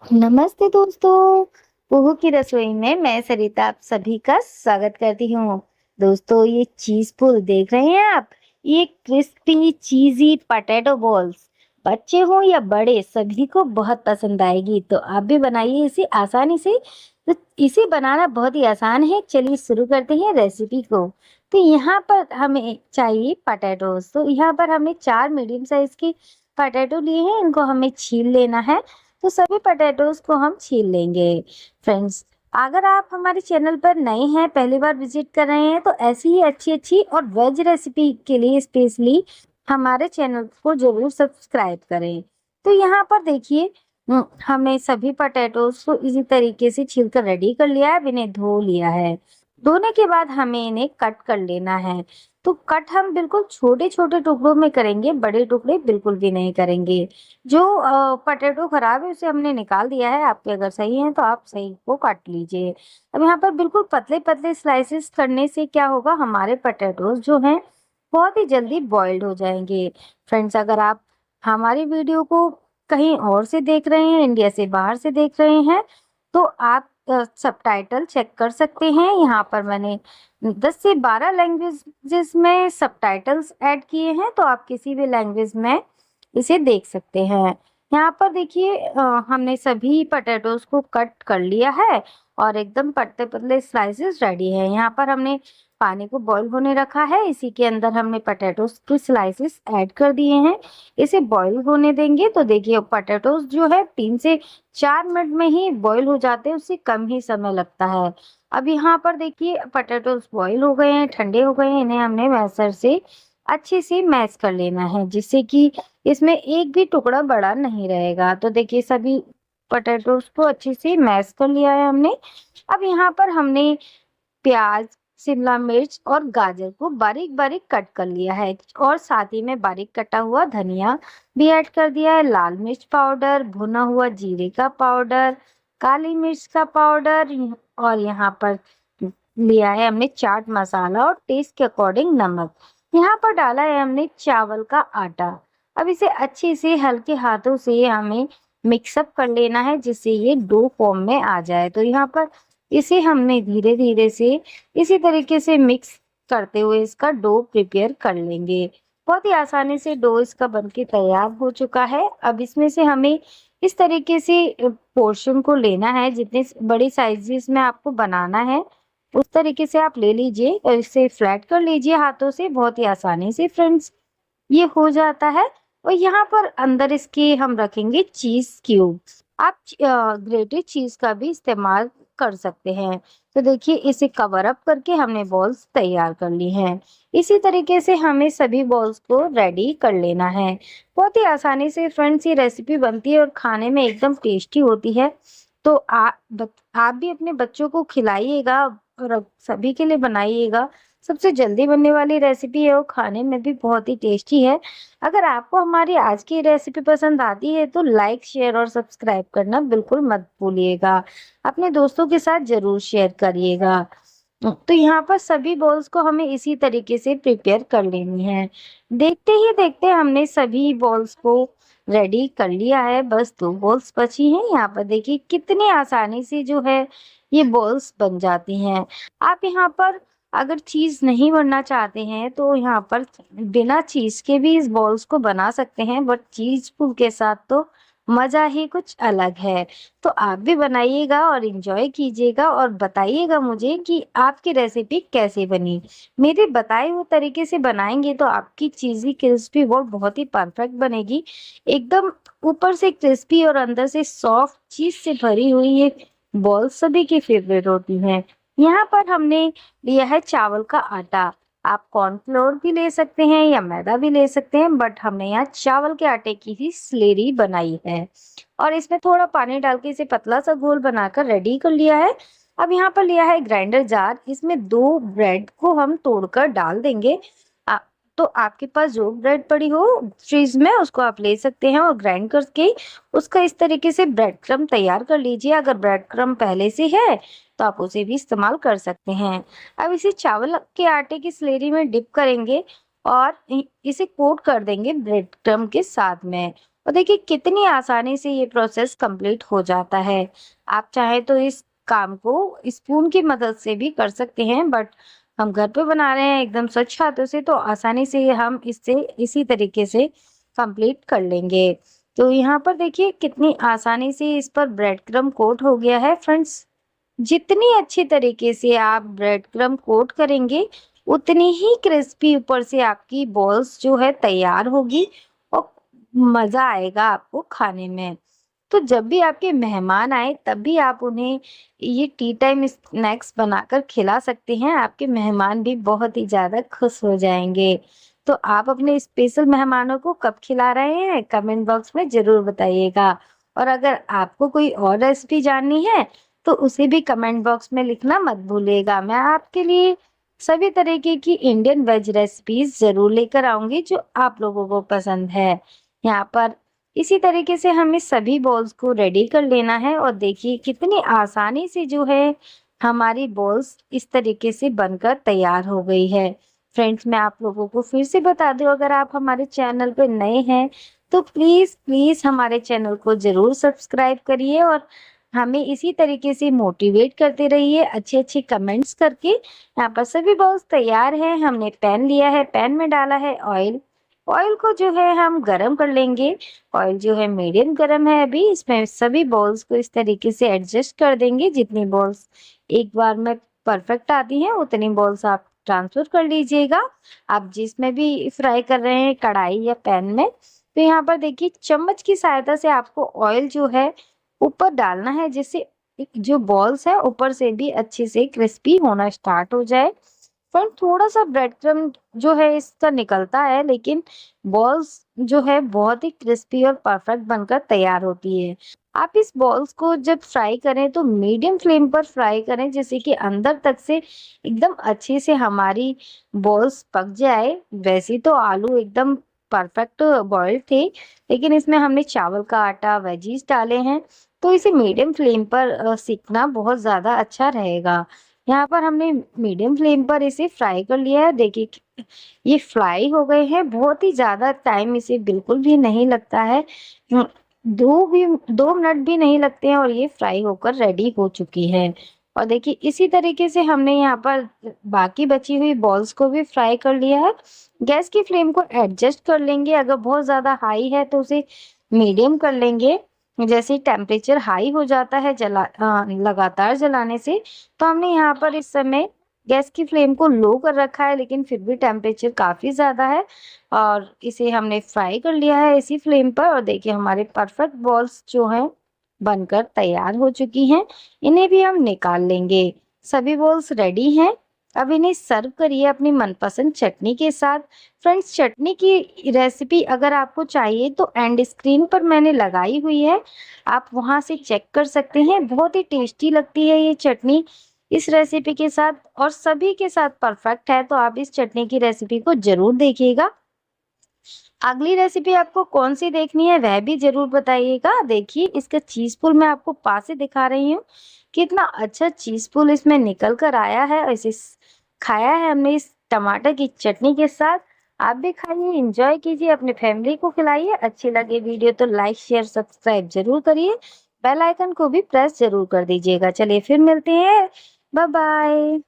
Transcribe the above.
नमस्ते दोस्तों। कुहू की रसोई में मैं सरिता आप सभी का स्वागत करती हूँ। दोस्तों, ये चीज पुल देख रहे हैं आप? ये क्रिस्पी चीजी पटेटो बॉल्स बच्चे हो या बड़े सभी को बहुत पसंद आएगी। तो आप भी बनाइए इसे आसानी से। तो इसे बनाना बहुत ही आसान है। चलिए शुरू करते हैं रेसिपी को। तो यहाँ पर हमें चाहिए पटेटोज। तो यहाँ पर हमने 4 मीडियम साइज के पटेटो लिए हैं। इनको हमें छील लेना है। तो सभी पोटैटोज को हम छील लेंगे। फ्रेंड्स, अगर आप हमारे चैनल पर नए हैं, पहली बार विजिट कर रहे हैं, तो ऐसी ही अच्छी अच्छी और वेज रेसिपी के लिए स्पेशली हमारे चैनल को जरूर सब्सक्राइब करें। तो यहाँ पर देखिए, हमने सभी पोटैटोज को इसी तरीके से छील कर रेडी कर लिया है। अब इन्हें धो लिया है। धोने के बाद हमें इन्हें कट कर लेना है। तो कट हम बिल्कुल छोटे छोटे टुकड़ों में करेंगे, बड़े टुकड़े बिल्कुल भी नहीं करेंगे। जो पोटैटो खराब है उसे हमने निकाल दिया है। आपके अगर सही है तो आप सही को काट लीजिए। अब यहाँ पर बिल्कुल पतले पतले स्लाइसेस करने से क्या होगा, हमारे पोटैटोज जो हैं बहुत ही जल्दी बॉइल्ड हो जाएंगे। फ्रेंड्स, अगर आप हमारी वीडियो को कहीं और से देख रहे हैं, इंडिया से बाहर से देख रहे हैं, तो आप सबटाइटल चेक कर सकते हैं। यहाँ पर मैंने 10 से 12 लैंग्वेजेस में सबटाइटल्स ऐड किए हैं। तो आप किसी भी लैंग्वेज में इसे देख सकते हैं। यहाँ पर देखिए, हमने सभी पोटैटोज को कट कर लिया है और एकदम पतले पतले स्लाइसेस रेडी है। यहाँ पर हमने पानी को बॉईल होने रखा है। इसी के अंदर हमने पोटैटोज के स्लाइसेस ऐड कर दिए हैं। इसे बॉईल होने देंगे। तो देखिए, पोटैटोज जो है 3 से 4 मिनट में ही बॉईल हो जाते हैं, उससे कम ही समय लगता है। अब यहाँ पर देखिए, पोटैटोज बॉईल हो गए हैं, ठंडे हो गए हैं। इन्हें हमने मैशर से अच्छे से मैश कर लेना है, जिससे कि इसमें एक भी टुकड़ा बड़ा नहीं रहेगा। तो देखिए, सभी पोटैटोज को अच्छे से मैश कर लिया है हमने। अब यहाँ पर हमने प्याज, शिमला मिर्च और गाजर को बारीक बारीक कट कर लिया है और साथ ही में बारीक कटा हुआ धनिया भी ऐड कर दिया है। लाल मिर्च पाउडर, भुना हुआ जीरे का पाउडर, काली मिर्च का पाउडर और यहाँ पर लिया है हमने चाट मसाला और टेस्ट के अकॉर्डिंग नमक। यहाँ पर डाला है हमने चावल का आटा। अब इसे अच्छे से हल्के हाथों से हमें मिक्सअप कर लेना है, जिससे ये डो फॉर्म में आ जाए। तो यहाँ पर इसे हमने धीरे धीरे से इसी तरीके से मिक्स करते हुए इसका डो प्रिपेयर कर लेंगे। बहुत ही आसानी से डो इसका बनके तैयार हो चुका है। अब इसमें से हमें इस तरीके से पोर्शन को लेना है। जितने बड़ी साइजेस में आपको बनाना है उस तरीके से आप ले लीजिए और इसे फ्लैट कर लीजिए हाथों से। बहुत ही आसानी से फ्रेंड्स ये हो जाता है। और यहाँ पर अंदर इसके हम रखेंगे चीज क्यूब। आप ग्रेटेड चीज का भी इस्तेमाल कर सकते हैं। तो देखिए, इसे कवर अप करके हमने बॉल्स तैयार कर ली हैं। इसी तरीके से हमें सभी बॉल्स को रेडी कर लेना है। बहुत ही आसानी से फ्रेंड्स ये रेसिपी बनती है और खाने में एकदम टेस्टी होती है। तो आप भी अपने बच्चों को खिलाइएगा और सभी के लिए बनाइएगा। सबसे जल्दी बनने वाली रेसिपी है और खाने में भी बहुत ही टेस्टी है। अगर आपको हमारी आज की रेसिपी पसंद आती है तो लाइक, शेयर और सब्सक्राइब करना बिल्कुल मत भूलिएगा। अपने दोस्तों के साथ जरूर शेयर करिएगा। तो यहाँ पर सभी बॉल्स को हमें इसी तरीके से प्रिपेयर कर लेनी है। देखते ही देखते हमने सभी बॉल्स को रेडी कर लिया है। बस 2 बॉल्स बची हैं। यहाँ पर देखिए कितनी आसानी से जो है ये बॉल्स बन जाती हैं। आप यहाँ पर अगर चीज नहीं भरना चाहते हैं तो यहाँ पर बिना चीज के भी इस बॉल्स को बना सकते हैं, बट चीज पुल के साथ तो मजा ही कुछ अलग है। तो आप भी बनाइएगा और एंजॉय कीजिएगा और बताइएगा मुझे कि आपकी रेसिपी कैसे बनी। मेरे बताए हुए तरीके से बनाएंगे तो आपकी चीजी क्रिस्पी और बहुत ही परफेक्ट बनेगी। एकदम ऊपर से क्रिस्पी और अंदर से सॉफ्ट चीज से भरी हुई ये बॉल्स सभी की फेवरेट होती हैं। यहाँ पर हमने लिया है चावल का आटा। आप कॉर्नफ्लोर भी ले सकते हैं या मैदा भी ले सकते हैं, बट हमने यहाँ चावल के आटे की ही स्लेरी बनाई है और इसमें थोड़ा पानी डाल के इसे पतला सा घोल बनाकर रेडी कर लिया है। अब यहाँ पर लिया है ग्राइंडर जार। इसमें 2 ब्रेड को हम तोड़कर डाल देंगे। तो आपके पास जो ब्रेड पड़ी हो फ्रीज में उसको आप ले सकते हैं और ग्राइंड करके उसका इस तरीके से ब्रेड क्रम तैयार कर लीजिए। अगर ब्रेड क्रम पहले से है तो आप उसे भी इस्तेमाल कर सकते हैं। अब इसे चावल के आटे की स्लेरी में डिप करेंगे और इसे कोट कर देंगे ब्रेड क्रम के साथ में। और देखिए कितनी आसानी से ये प्रोसेस कंप्लीट हो जाता है। आप चाहे तो इस काम को स्पून की मदद से भी कर सकते हैं, बट हम घर पे बना रहे हैं एकदम स्वच्छ हाथों से, तो आसानी से हम इससे इसी तरीके से कंप्लीट कर लेंगे। तो यहाँ पर देखिए कितनी आसानी से इस पर ब्रेड क्रम्ब कोट हो गया है फ्रेंड्स। जितनी अच्छी तरीके से आप ब्रेड क्रम्ब कोट करेंगे, उतनी ही क्रिस्पी ऊपर से आपकी बॉल्स जो है तैयार होगी और मजा आएगा आपको खाने में। तो जब भी आपके मेहमान आए तब भी आप उन्हें ये टी टाइम स्नैक्स बनाकर खिला सकते हैं। आपके मेहमान भी बहुत ही ज़्यादा खुश हो जाएँगे। तो आप अपने स्पेशल मेहमानों को कब खिला रहे हैं? कमेंट बॉक्स में ज़रूर बताइएगा। और अगर आपको कोई और रेसिपी जाननी है, तो उसे भी कमेंट बॉक्स में लिखना मत भूलिएगा। मैं आपके लिए सभी तरीके की इंडियन वेज रेसिपीज़ ज़रूर लेकर आऊँगी जो आप लोगों को पसंद है। यहाँ पर इसी तरीके से हमें सभी बॉल्स को रेडी कर लेना है और देखिए कितनी आसानी से जो है हमारी बॉल्स इस तरीके से बनकर तैयार हो गई है। फ्रेंड्स, मैं आप लोगों को फिर से बता दूं, अगर आप हमारे चैनल पर नए हैं तो प्लीज़ प्लीज़ हमारे चैनल को ज़रूर सब्सक्राइब करिए और हमें इसी तरीके से मोटिवेट करते रहिए अच्छे-अच्छे कमेंट्स करके। यहाँ पर सभी बॉल्स तैयार हैं। हमने पैन लिया है, पैन में डाला है ऑयल। ऑयल को जो है हम गरम कर लेंगे। ऑयल जो है मीडियम गरम है अभी। इसमें सभी बॉल्स को इस तरीके से एडजस्ट कर देंगे। जितनी बॉल्स एक बार में परफेक्ट आती हैं उतनी बॉल्स आप ट्रांसफर कर लीजिएगा। आप जिसमें भी फ्राई कर रहे हैं, कढ़ाई या पैन में। तो यहाँ पर देखिए चम्मच की सहायता से आपको ऑयल जो है ऊपर डालना है, जिससे जो बॉल्स है ऊपर से भी अच्छे से क्रिस्पी होना स्टार्ट हो जाए। पर थोड़ा-सा ब्रेड क्रम्ब जो है इसका निकलता है, लेकिन बॉल्स जो है बहुत ही क्रिस्पी और परफेक्ट बनकर तैयार होती है। आप इस बॉल्स को जब फ्राई करें तो मीडियम फ्लेम पर फ्राई करें, जिससे कि अंदर तक से एकदम अच्छे से हमारी बॉल्स पक जाए। वैसे तो आलू एकदम परफेक्ट बॉइल्ड थे, लेकिन इसमें हमने चावल का आटा, वेजीज डाले हैं, तो इसे मीडियम फ्लेम पर सेकना बहुत ज़्यादा अच्छा रहेगा। यहाँ पर हमने मीडियम फ्लेम पर इसे फ्राई कर लिया है। देखिए ये फ्राई हो गए हैं, बहुत ही ज़्यादा टाइम इसे बिल्कुल भी नहीं लगता है। 2 मिनट भी नहीं लगते हैं और ये फ्राई होकर रेडी हो चुकी है। और देखिए इसी तरीके से हमने यहाँ पर बाकी बची हुई बॉल्स को भी फ्राई कर लिया है। गैस की फ्लेम को एडजस्ट कर लेंगे। अगर बहुत ज़्यादा हाई है तो उसे मीडियम कर लेंगे। जैसे ही टेम्परेचर हाई हो जाता है लगातार जलाने से, तो हमने यहाँ पर इस समय गैस की फ्लेम को लो कर रखा है, लेकिन फिर भी टेम्परेचर काफ़ी ज़्यादा है और इसे हमने फ्राई कर लिया है इसी फ्लेम पर। और देखिए हमारे परफेक्ट बॉल्स जो हैं बनकर तैयार हो चुकी हैं। इन्हें भी हम निकाल लेंगे। सभी बॉल्स रेडी हैं। अब इन्हें सर्व करिए अपनी मनपसंद चटनी के साथ। फ्रेंड्स, चटनी की रेसिपी अगर आपको चाहिए तो एंड स्क्रीन पर मैंने लगाई हुई है, आप वहां से चेक कर सकते हैं। बहुत ही टेस्टी लगती है ये चटनी इस रेसिपी के साथ और सभी के साथ परफेक्ट है। तो आप इस चटनी की रेसिपी को जरूर देखिएगा। अगली रेसिपी आपको कौन सी देखनी है वह भी जरूर बताइएगा। देखिए इसका चीज पुल मैं आपको पास से दिखा रही हूँ। कितना अच्छा चीज पुल इसमें निकल कर आया है। इसे खाया है हमने इस टमाटर की चटनी के साथ। आप भी खाइए, एंजॉय कीजिए, अपने फैमिली को खिलाइए। अच्छी लगे वीडियो तो लाइक शेयर सब्सक्राइब जरूर करिए। बेल आइकन को भी प्रेस जरूर कर दीजिएगा। चलिए फिर मिलते हैं। Bye bye.